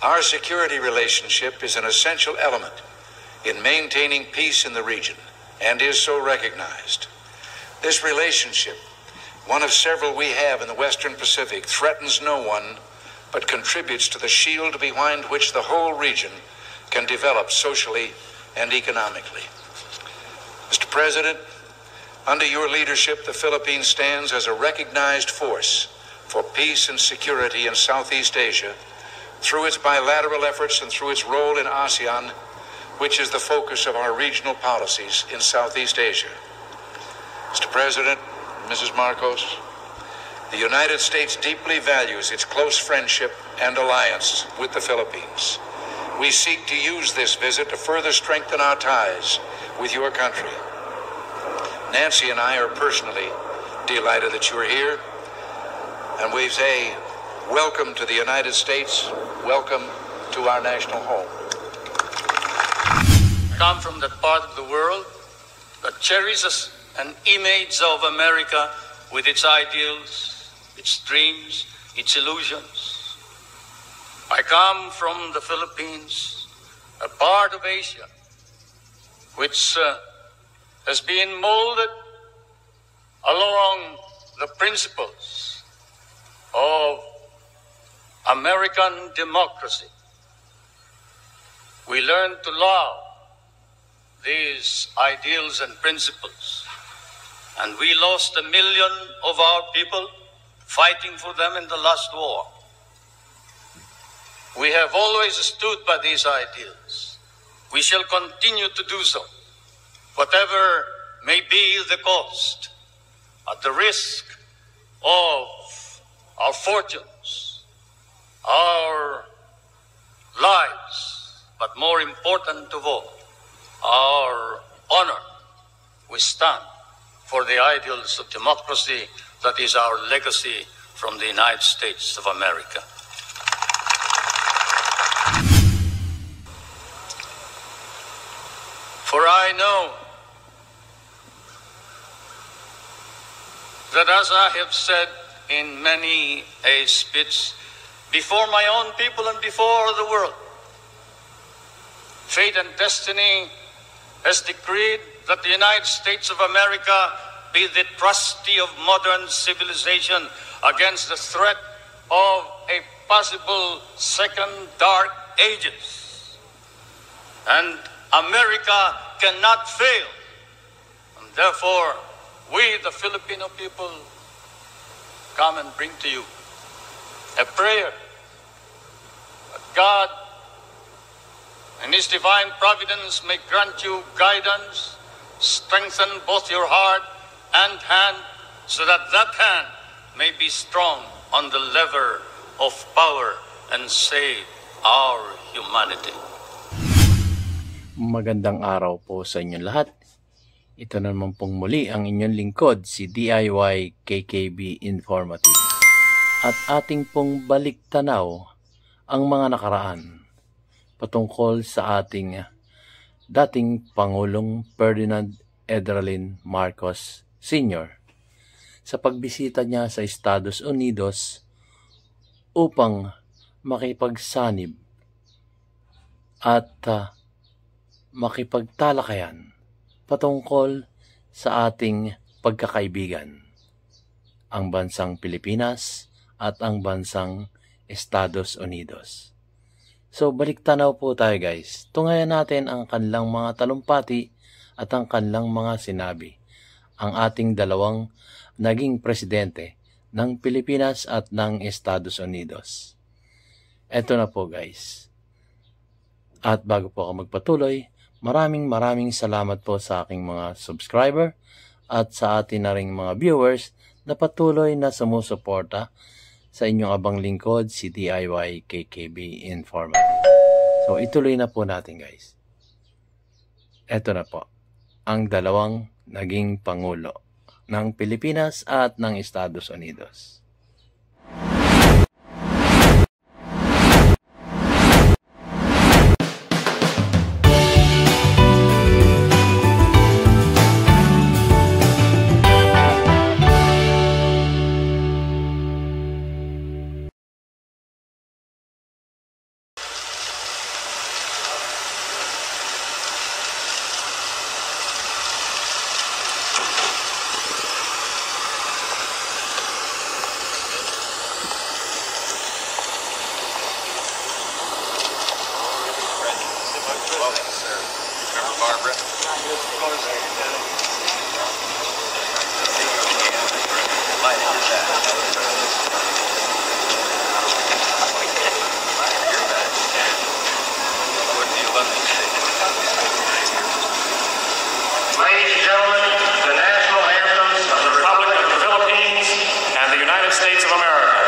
Our security relationship is an essential element in maintaining peace in the region and is so recognized. This relationship, one of several we have in the Western Pacific, threatens no one but contributes to the shield behind which the whole region can develop socially and economically. Mr. President, under your leadership, the Philippines stands as a recognized force for peace and security in Southeast Asia through its bilateral efforts and through its role in ASEAN, which is the focus of our regional policies in Southeast Asia. Mr. President, Mrs. Marcos, the United States deeply values its close friendship and alliance with the Philippines. We seek to use this visit to further strengthen our ties with your country. Nancy and I are personally delighted that you are here, and we say welcome to the United States, welcome to our national home. I come from that part of the world that cherishes an image of America with its ideals, its dreams, its illusions. I come from the Philippines, a part of Asia, which has been molded along the principles of American democracy. We learn to love these ideals and principles, and we lost 1 million of our people fighting for them in the last war. We have always stood by these ideals. We shall continue to do so, whatever may be the cost, at the risk of our fortunes, our lives, but more important of all, our honor. We stand for the ideals of democracy that is our legacy from the United States of America. For I know that, as I have said in many a speech before my own people and before the world, fate and destiny has decreed that the United States of America be the trustee of modern civilization against the threat of a possible second dark ages. And America cannot fail. And therefore, we, the Filipino people, come and bring to you a prayer that God, in His divine providence, may grant you guidance, strengthen both your heart and hand, so that that hand may be strong on the lever of power and save our humanity. Magandang araw po sa inyong lahat. Ito naman pong muli ang inyong lingkod, si DIY KKB Informative. At ating pong baliktanaw ang mga nakaraan patungkol sa ating dating Pangulong Ferdinand Edralin Marcos Sr. sa pagbisita niya sa Estados Unidos upang makipagsanib at makipagtalakayan patungkol sa ating pagkakaibigan, ang bansang Pilipinas at ang bansang Estados Unidos. So baliktanaw po tayo guys. Tungayan natin ang kanilang mga talumpati at ang kanilang mga sinabi. Ang ating dalawang naging presidente ng Pilipinas at ng Estados Unidos. Eto na po guys. At bago po ako magpatuloy, maraming salamat po sa aking mga subscriber at sa atin na ring mga viewers na patuloy na sumusuporta sa inyong abang lingkod, si DIY KKB Informative. So ituloy na po natin guys. Eto na po, ang dalawang naging Pangulo ng Pilipinas at ng Estados Unidos. Welcome, sir. Remember Barbara? Ladies and gentlemen, the national anthems of the Republic of the Philippines and the United States of America.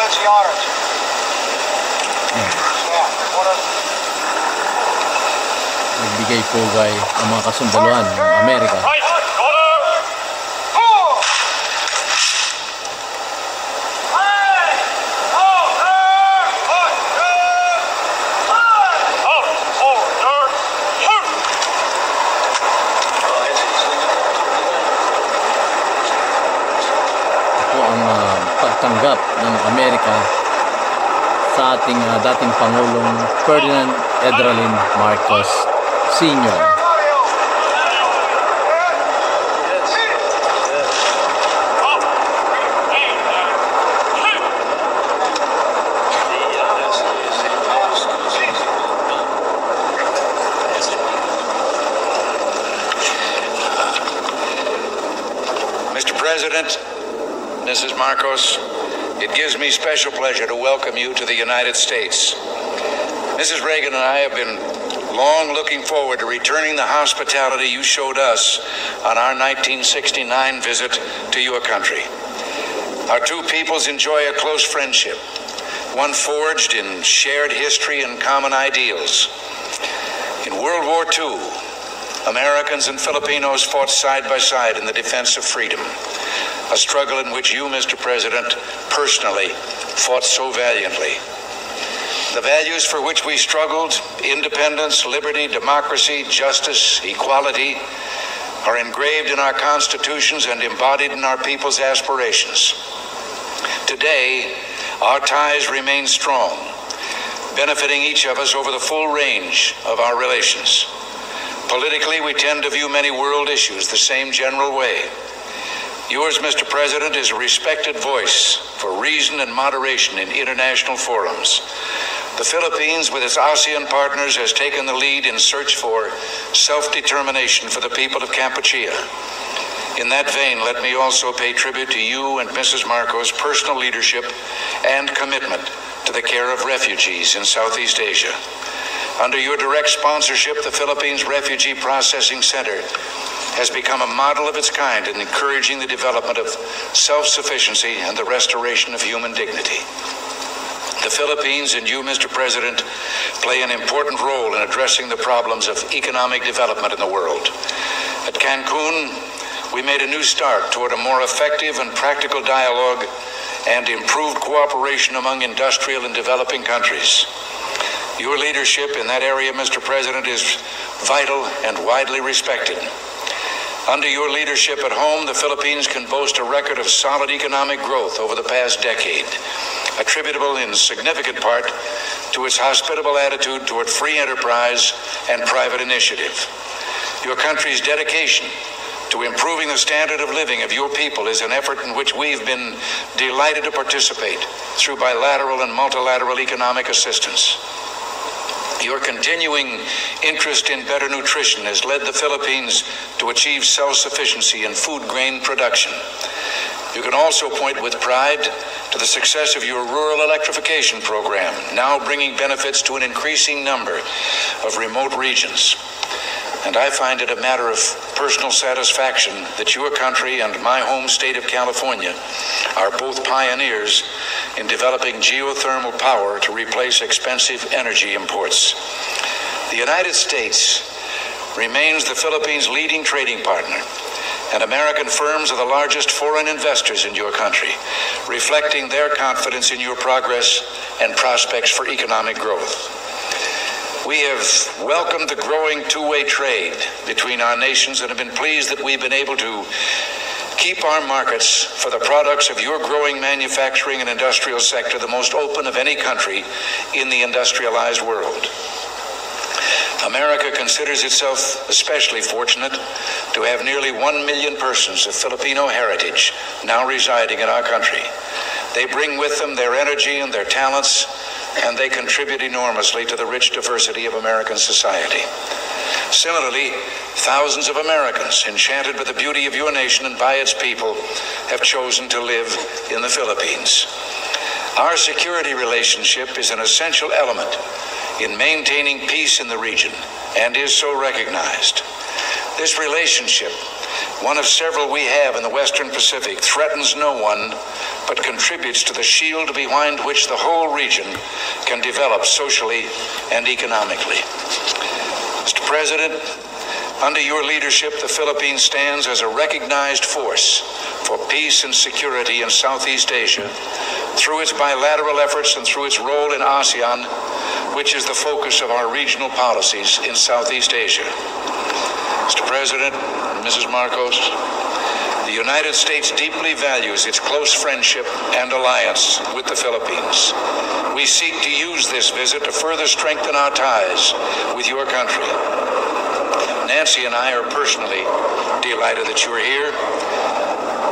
that's the orange. Nagbigay pugay ang mga kasundaluhan ng Amerika. Right, order! Pagtanggap ng Amerika sa ating dating Pangulong Ferdinand Edralin Marcos Sr. Mr. President, Mrs. Marcos, it gives me special pleasure to welcome you to the United States. Mrs. Reagan and I have been long looking forward to returning the hospitality you showed us on our 1969 visit to your country. Our two peoples enjoy a close friendship, one forged in shared history and common ideals. In World War II, Americans and Filipinos fought side by side in the defense of freedom, a struggle in which you, Mr. President, personally fought so valiantly. The values for which we struggled, independence, liberty, democracy, justice, equality, are engraved in our constitutions and embodied in our people's aspirations. Today, our ties remain strong, benefiting each of us over the full range of our relations. Politically, we tend to view many world issues the same general way. Yours, Mr. President, is a respected voice for reason and moderation in international forums. The Philippines, with its ASEAN partners, has taken the lead in search for self-determination for the people of Kampuchea. In that vein, let me also pay tribute to you and Mrs. Marcos' personal leadership and commitment to the care of refugees in Southeast Asia. Under your direct sponsorship, the Philippines Refugee Processing Center has become a model of its kind in encouraging the development of self-sufficiency and the restoration of human dignity. The Philippines and you, Mr. President, play an important role in addressing the problems of economic development in the world. At Cancun, we made a new start toward a more effective and practical dialogue and improved cooperation among industrial and developing countries. Your leadership in that area, Mr. President, is vital and widely respected. Under your leadership at home, the Philippines can boast a record of solid economic growth over the past decade, attributable in significant part to its hospitable attitude toward free enterprise and private initiative. Your country's dedication to improving the standard of living of your people is an effort in which we've been delighted to participate through bilateral and multilateral economic assistance. Your continuing interest in better nutrition has led the Philippines to achieve self-sufficiency in food grain production. You can also point with pride to the success of your rural electrification program, now bringing benefits to an increasing number of remote regions. And I find it a matter of personal satisfaction that your country and my home state of California are both pioneers in developing geothermal power to replace expensive energy imports. The United States remains the Philippines' leading trading partner, and American firms are the largest foreign investors in your country, reflecting their confidence in your progress and prospects for economic growth. We have welcomed the growing two-way trade between our nations and have been pleased that we've been able to keep our markets for the products of your growing manufacturing and industrial sector the most open of any country in the industrialized world. America considers itself especially fortunate to have nearly 1 million persons of Filipino heritage now residing in our country. They bring with them their energy and their talents, and they contribute enormously to the rich diversity of American society. Similarly, thousands of Americans, enchanted by the beauty of your nation and by its people, have chosen to live in the Philippines. Our security relationship is an essential element in maintaining peace in the region and is so recognized. This relationship one of several we have in the Western Pacific, threatens no one, but contributes to the shield behind which the whole region can develop socially and economically. Mr. President, under your leadership, the Philippines stands as a recognized force for peace and security in Southeast Asia through its bilateral efforts and through its role in ASEAN, which is the focus of our regional policies in Southeast Asia. Mr. President, Mrs. Marcos, the United States deeply values its close friendship and alliance with the Philippines. We seek to use this visit to further strengthen our ties with your country. Nancy and I are personally delighted that you're here,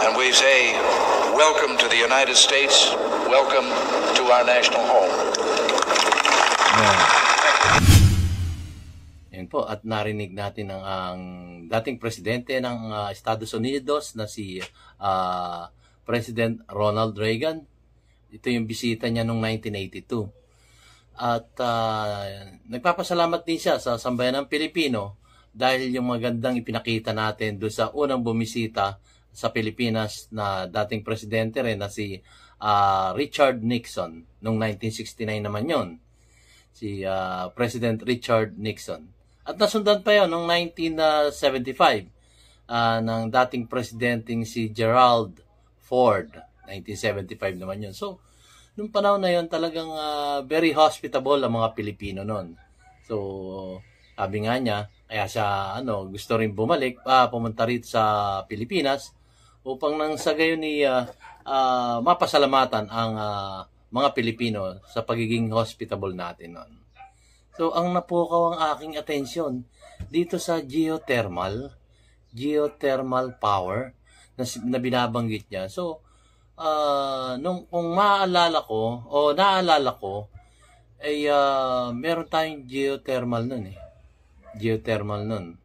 and we say welcome to the United States, welcome to our national home. Yan po, at narinig natin ang dating presidente ng Estados Unidos na si President Ronald Reagan. Ito yung bisita niya noong 1982. At nagpapasalamat din siya sa sambayan ng Pilipino dahil yung magandang ipinakita natin doon sa unang bumisita sa Pilipinas na dating presidente rin na si Richard Nixon. Noong 1969 naman yon, si President Richard Nixon. At nasundan pa yon noong 1975 ng dating presidenteng si Gerald Ford. 1975 naman yun. So, nung panahon na yon talagang very hospitable ang mga Pilipino noon. So, sabi nga niya, kaya siya gusto rin bumalik, pumunta rito sa Pilipinas upang nang sa gayon ni mapasalamatan ang mga Pilipino sa pagiging hospitable natin noon. So, ang napukaw ang aking atensyon dito sa geothermal power na binabanggit niya. So, kung naalala ko, ay meron tayong geothermal nun eh. Geothermal nun.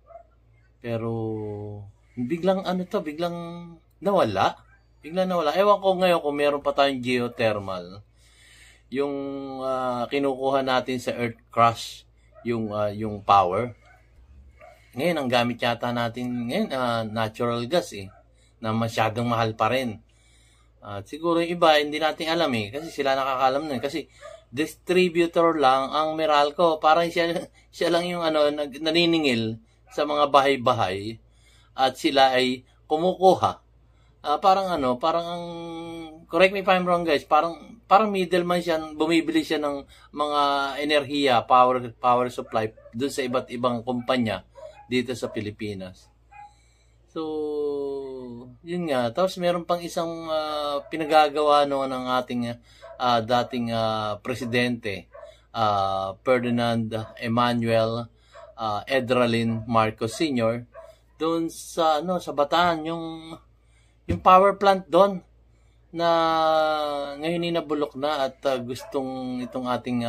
Pero, biglang nawala. Ewan ko ngayon kung meron pa tayong geothermal. Yung kinukuha natin sa earth crust, yung power. Ngayon, ang gamit yata natin ngayon, natural gas eh, na masyadong mahal pa rin. Siguro yung iba, hindi natin alam eh, kasi sila nakakalam nun. Kasi distributor lang ang Meralco. Parang siya lang yung naniningil sa mga bahay-bahay at sila ay kumukuha. Parang correct me if I'm wrong guys, parang middleman siya, bumibili siya ng mga enerhiya, power supply dun sa iba't ibang kumpanya dito sa Pilipinas. So, yun nga. Tapos meron pang isang pinagagawa ng ating dating presidente, Ferdinand Emmanuel Edralin Marcos Sr. doon sa Bataan, yung power plant doon na ngayon inabulok na at gustong itong ating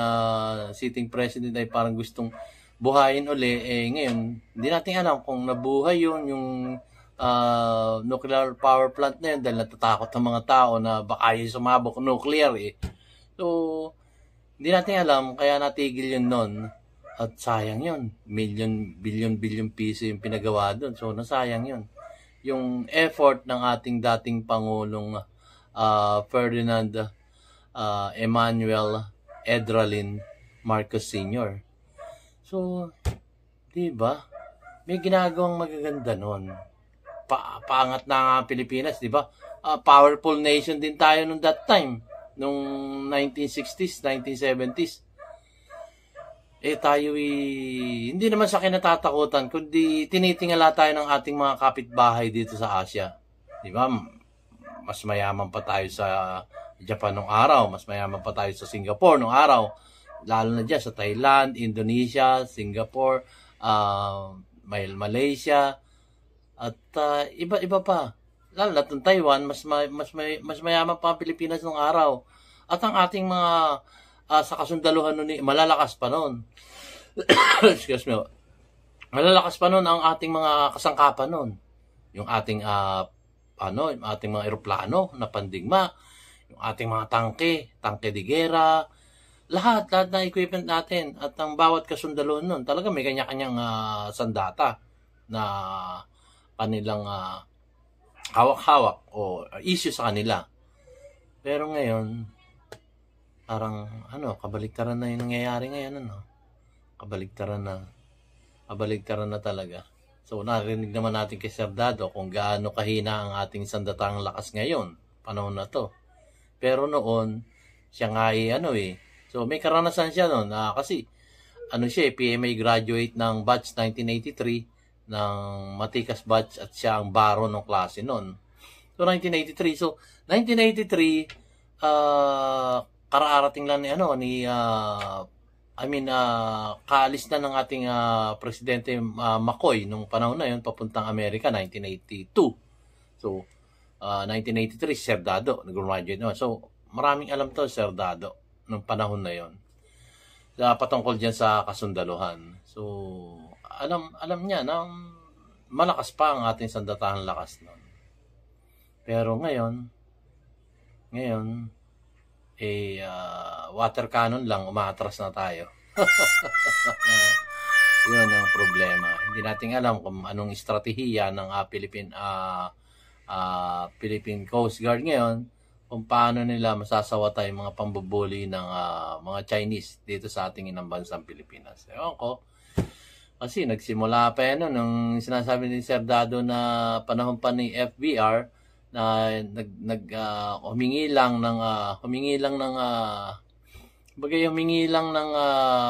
sitting president ay parang gustong buhayin uli. Ngayon, hindi natin alam kung nabuhay yung nuclear power plant na yun dahil natatakot ang mga tao na baka yung sumabok nuclear eh. So, hindi natin alam kaya natigil yun nun. At sayang yun. Billion piso yung pinagawa doon. So, nasayang yun. Yung effort ng ating dating Pangulong Ferdinand Emmanuel Edralin Marcos Sr. So, di ba? May ginagawang magaganda nun. Paangat na nga Pilipinas, di ba? Powerful nation din tayo nung that time. Nung 1960s, 1970s. Tayo hindi naman sa kinatatakutan, kundi tinitingala tayo ng ating mga kapitbahay dito sa Asia. Di ba? Mas mayaman pa tayo sa Japan nung araw, mas mayaman pa tayo sa Singapore nung araw. Lalo na dyan sa Thailand, Indonesia, Singapore, Malaysia, at iba pa. Lalo na itong Taiwan, mas mayaman pa ang Pilipinas nung araw. At ang ating mga sa kasundaluhan nun, malalakas pa nun. Excuse me. Malalakas pa nun ang ating mga kasangkapan nun. Yung ating yung ating mga eroplano na pandigma, yung ating mga tangke de guerra, lahat na equipment natin at ang bawat kasundaluhan nun, talaga may kanya-kanyang sandata na kanilang hawak-hawak o issue sa kanila. Pero ngayon, parang kabaligtaran na yung nangyayari ngayon, Kabaligtaran na talaga. So, narinig naman natin kay Sir Dado kung gaano kahina ang ating sandatahang lakas ngayon, panahon na to. Pero noon, siya nga so may karanasan siya noon, kasi siya PMA graduate ng batch 1983, ng matikas batch, at siya ang baro ng klase noon. So, 1983. So, 1983, karaarating lang kaalis na ng ating Presidente McCoy nung panahon na yun, papuntang Amerika, 1982. So, 1983, Sir Dado, nag-graduate naman. So, maraming alam to, Sir Dado, nung panahon na yun. Patungkol dyan sa kasundaluhan. So, alam niya na malakas pa ang ating sandatahang lakas nun. Pero ngayon, water cannon lang, umaatras na tayo. Yun ang problema. Hindi natin alam kung anong estratehiya ng Philippine Coast Guard ngayon, kung paano nila masasawata yung mga pambubuli ng mga Chinese dito sa ating inang bansang Pilipinas. Ewan ko. Kasi nagsimula pa yan nung sinasabi ni Sir Dado na panahon pa ni FBR, na humingi lang ng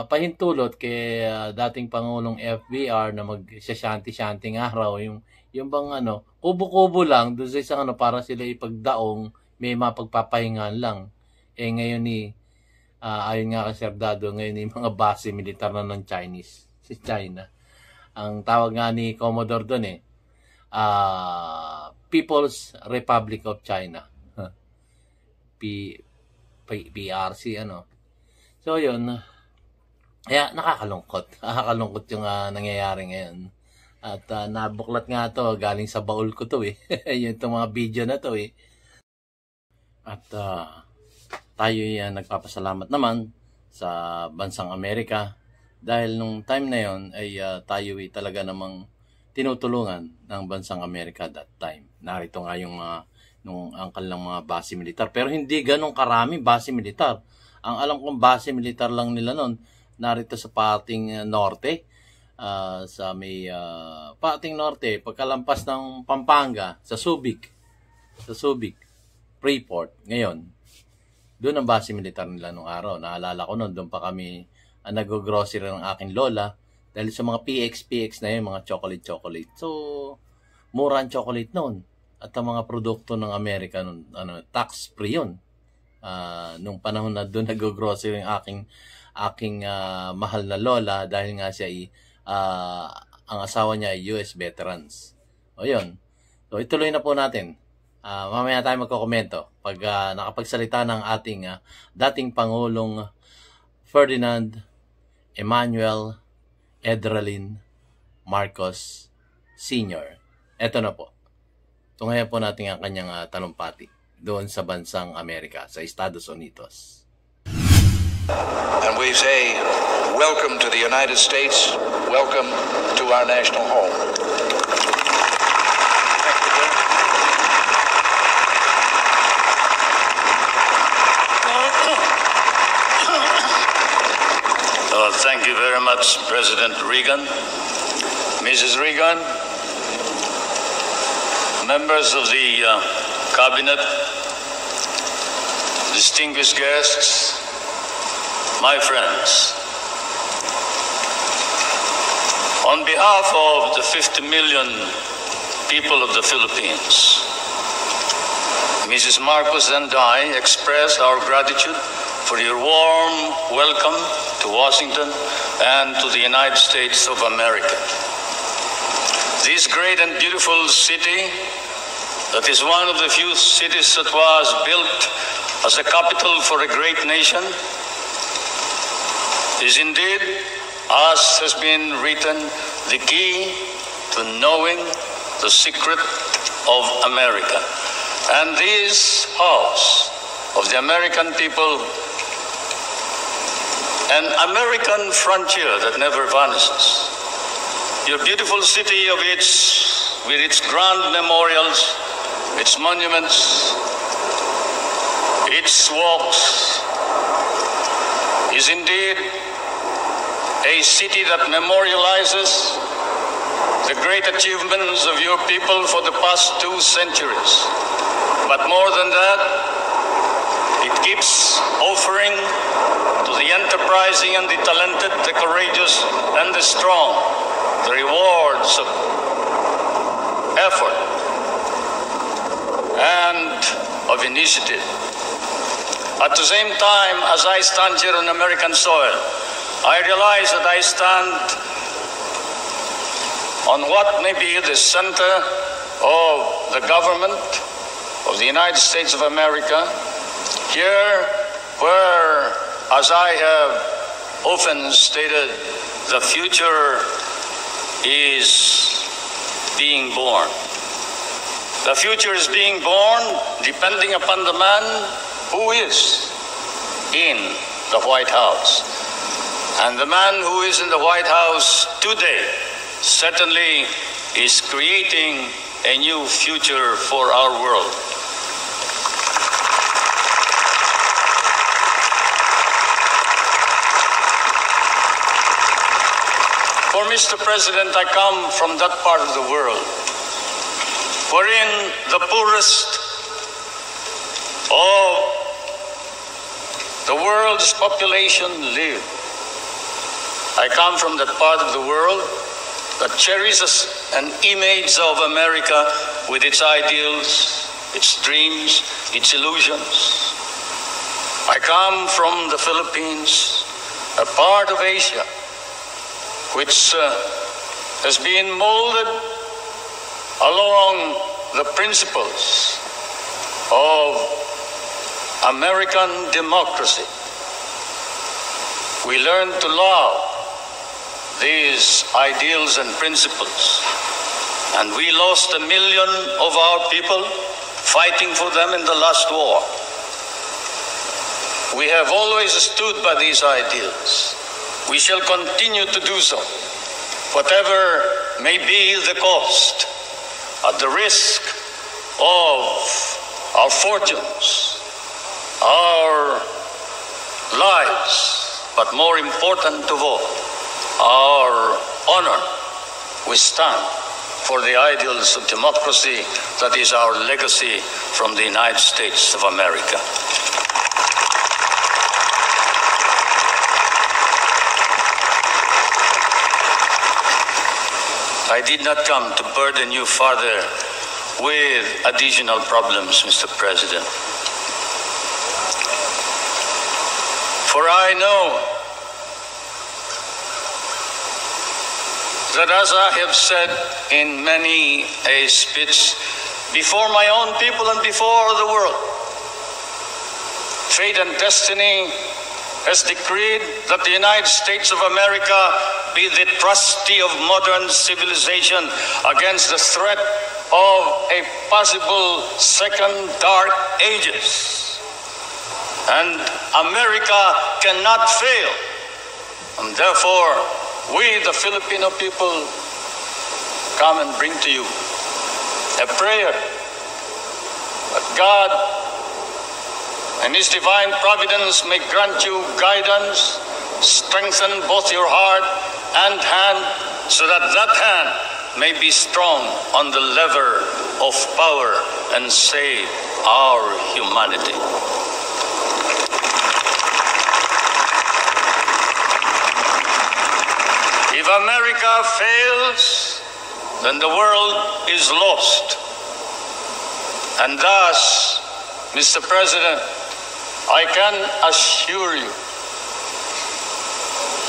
pahintulot kay dating Pangulong FBR na magsasyanti-syanting araw, yung bang kubo-kubo lang doon sa isang para sila ipagdaong may mapagpapahingan lang. Ngayon ayon nga kay Sir Dado, ngayon mga base militar na ng Chinese, si China. Ang tawag nga ni Commodore doon People's Republic of China. PRC, So, yun. Kaya, nakakalungkot. Nakakalungkot yung nangyayari ngayon. At nabuklat nga to, galing sa baul ko to Yung itong mga video na to At tayo nagpapasalamat naman sa bansang Amerika. Dahil nung time na yon ay tayo talaga namang tinutulungan ng bansang Amerika that time. Narito nga yung ang kanilang mga base militar. Pero hindi ganun karami base militar. Ang alam kong base militar lang nila noon, narito sa pating norte. Sa may pating norte, pagkalampas ng Pampanga, sa Subic, Freeport. Ngayon, doon ang base militar nila nung araw. Naalala ko noon, doon pa kami nag-grocery ng aking lola. Dahil sa mga PX na yun, mga chocolate. So, mura ang chocolate noon. At ang mga produkto ng Amerika noon, tax-free yun. Nung panahon na doon nag-grocery yung aking mahal na lola, dahil nga siya ang asawa niya ay US veterans. O yun. So, ituloy na po natin. Mamaya tayo magkokomento pag nakapagsalita ng ating dating Pangulong Ferdinand Emmanuel Edralin Marcos Sr. Ito na po. Tungayan po natin ang kanyang talumpati doon sa bansang Amerika, sa Estados Unidos. And we say, welcome to the United States, welcome to our national home. Thank you very much, President Reagan, Mrs. Reagan, members of the Cabinet, distinguished guests, my friends. On behalf of the 50 million people of the Philippines, Mrs. Marcos and I express our gratitude for your warm welcome to Washington and to the United States of America. This great and beautiful city, that is one of the few cities that was built as a capital for a great nation, is indeed, as has been written, the key to knowing the secret of America. And this house of the American people, an American frontier that never vanishes. Your beautiful city of its with its grand memorials, its monuments, its walks, is indeed a city that memorializes the great achievements of your people for the past 2 centuries. But more than that, it keeps offering to the enterprising and the talented, the courageous and the strong, the rewards of effort and of initiative. At the same time, as I stand here on American soil, I realize that I stand on what may be the center of the government of the United States of America, here where, as I have often stated, the future is being born. The future is being born depending upon the man who is in the White House. And the man who is in the White House today certainly is creating a new future for our world. For Mr. President, I come from that part of the world wherein the poorest of the world's population live. I come from that part of the world that cherishes an image of America with its ideals, its dreams, its illusions. I come from the Philippines, a part of Asia, which has been molded along the principles of American democracy. We learn to love these ideals and principles, and we lost 1 million of our people fighting for them in the last war. We have always stood by these ideals. We shall continue to do so, whatever may be the cost, at the risk of our fortunes, our lives, but more important of all, our honor. We stand for the ideals of democracy that is our legacy from the United States of America. I did not come to burden you further with additional problems, Mr. President. For I know that, as I have said in many a speech before my own people and before the world, fate and destiny has decreed that the United States of America be the trustee of modern civilization against the threat of a possible second dark ages. And America cannot fail. And therefore, we, the Filipino people, come and bring to you a prayer that God and His divine providence may grant you guidance, strengthen both your heart and hand, so that that hand may be strong on the lever of power and save our humanity. If America fails, then the world is lost. And thus, Mr. President, I can assure you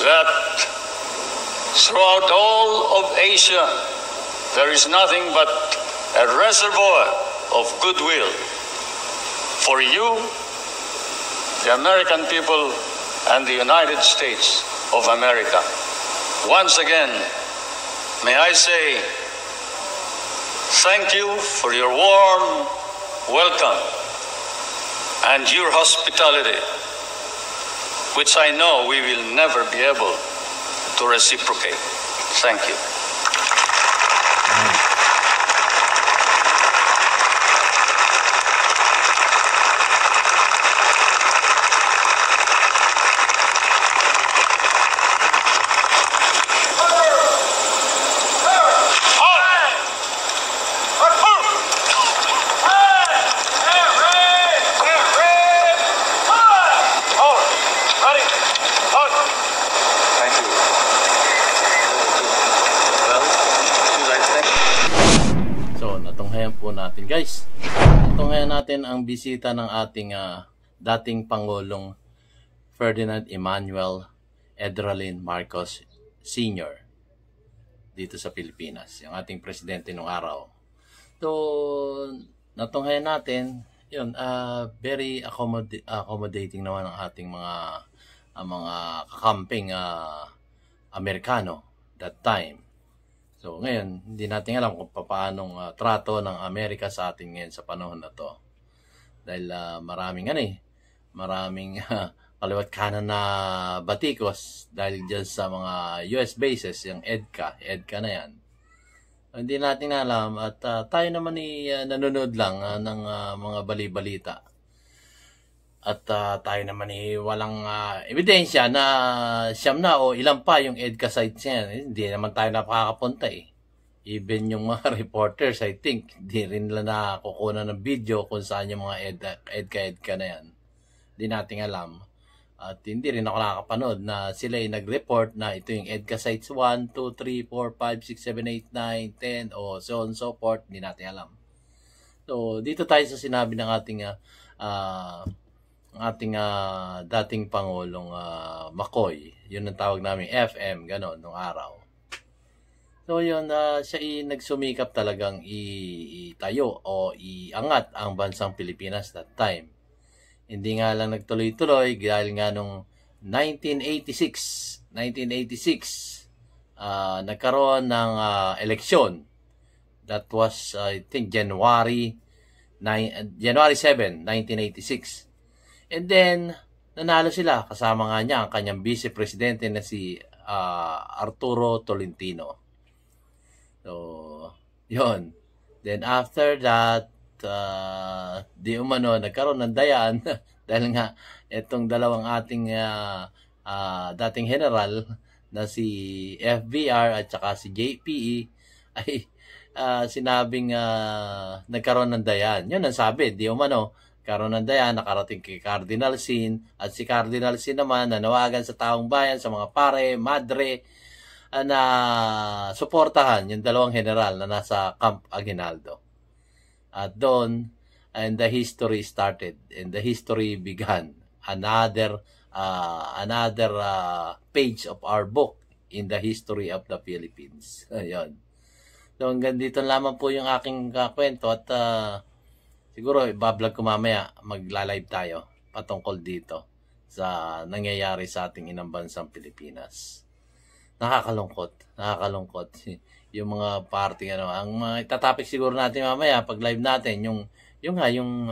that throughout all of Asia, there is nothing but a reservoir of goodwill for you, the American people, and the United States of America. Once again, may I say thank you for your warm welcome and your hospitality, which I know we will never be able to reciprocate. Thank you. natin guys. Tunghayan natin ang bisita ng ating dating Pangulong Ferdinand Emmanuel Edralin Marcos Sr. dito sa Pilipinas, yung ating presidente nung araw. So, natunghayan natin, yun, very accommodating naman ang ating mga kakamping Amerikano that time. So, ngayon, hindi natin alam kung paanong trato ng Amerika sa atin ngayon sa panahon na to. Dahil maraming kaliwat kanan na batikos dahil dyan sa mga US bases, yung EDCA na yan. Hindi natin alam at tayo naman nanonood lang ng mga bali-balita. At tayo naman walang ebidensya na siyam na o ilan pa yung EDCA sites niya. Hindi naman tayo napakapunta eh. Even yung mga reporters, I think, hindi rin nila nakukuha ng video kung saan yung mga EDCA na yan. Hindi natin alam. At hindi rin ako nakakapanood na sila ay nag-report na ito yung EDCA sites 1, 2, 3, 4, 5, 6, 7, 8, 9, 10 o so on so forth. Hindi natin alam. So, dito tayo sa sinabi ng ating dating Pangulong McCoy. Yun ang tawag namin FM, gano'n, nung araw. So yun, siya nagsumikap talagang itayo o iangat ang bansang Pilipinas that time. Hindi nga lang nagtuloy-tuloy dahil nga nung 1986, nagkaroon ng eleksyon. That was, I think, January 7, 1986. And then, nanalo sila. Kasama nga niya ang kanyang vice-presidente na si Arturo Tolentino. So, yun. Then, after that, di umano, nagkaroon ng dayaan dahil nga itong dalawang ating dating general na si FBR at saka si JPE ay sinabing nagkaroon ng dayaan. Yun ang sabi, di umano, karoon ng dayaan, nakarating kay Cardinal Sin, at si Cardinal Sin naman nanawagan sa taong bayan, sa mga pare, madre, na suportahan yung dalawang general na nasa Camp Aguinaldo. At doon, and the history started, and the history began. Another page of our book in the history of the Philippines. Ayun. So hanggang dito lamang po yung aking kwento at siguro, ibablog ko mamaya, magla-live tayo patungkol dito sa nangyayari sa ating inang bansang Pilipinas. Nakakalungkot. Yung mga party, ang itatopic siguro natin mamaya, pag live natin, yung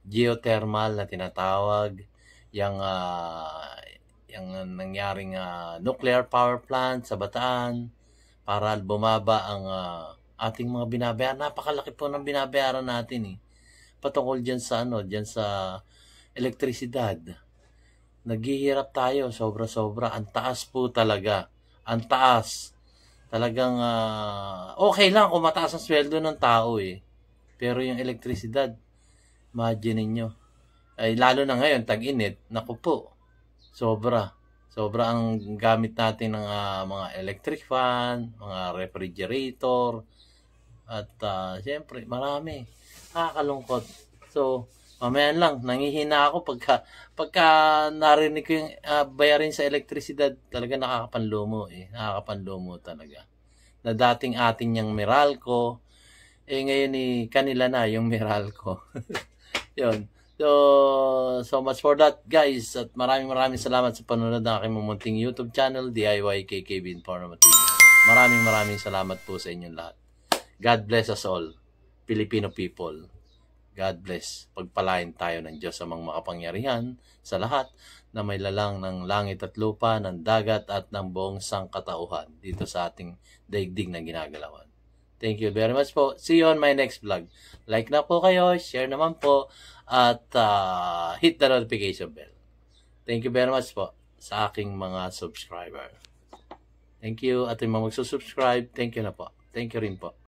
geothermal na tinatawag, yung nangyaring nuclear power plant sa Bataan, para bumaba ang ating mga binabayaran. Napakalaki po ng binabayaran natin eh. Patungkol dyan sa elektrisidad. Naghihirap tayo sobra-sobra. Ang taas po talaga. Ang taas. Talagang okay lang kung mataas ang sweldo ng tao eh. Pero yung elektrisidad, imagine ninyo. Ay, lalo na ngayon, tag-init, naku po. Sobra ang gamit natin ng mga electric fan, mga refrigerator, at siyempre, marami. Nakakalungkot. So, mamaya lang, nangihina ako pagka narinig ko yung bayarin sa elektrisidad, talaga nakakapanlumo eh. Nakakapanlumo talaga. Na dating atin yung Meralco, ngayon kanila na yung Meralco. Yun. So much for that, guys. At maraming salamat sa panonood ng aking mumunting YouTube channel, DIY KKB Informative. Maraming salamat po sa inyong lahat. God bless us all, Filipino people. God bless. Pagpalain tayo ng Diyos sa mga makapangyarihan sa lahat na may lalang ng langit at lupa, ng dagat at ng buong sangkatauhan dito sa ating daigdig na ginagalawan. Thank you very much po. See you on my next vlog. Like na po kayo, share naman po, at hit the notification bell. Thank you very much po sa aking mga subscriber. Thank you. At yung mga magsusubscribe, thank you na po. Thank you rin po.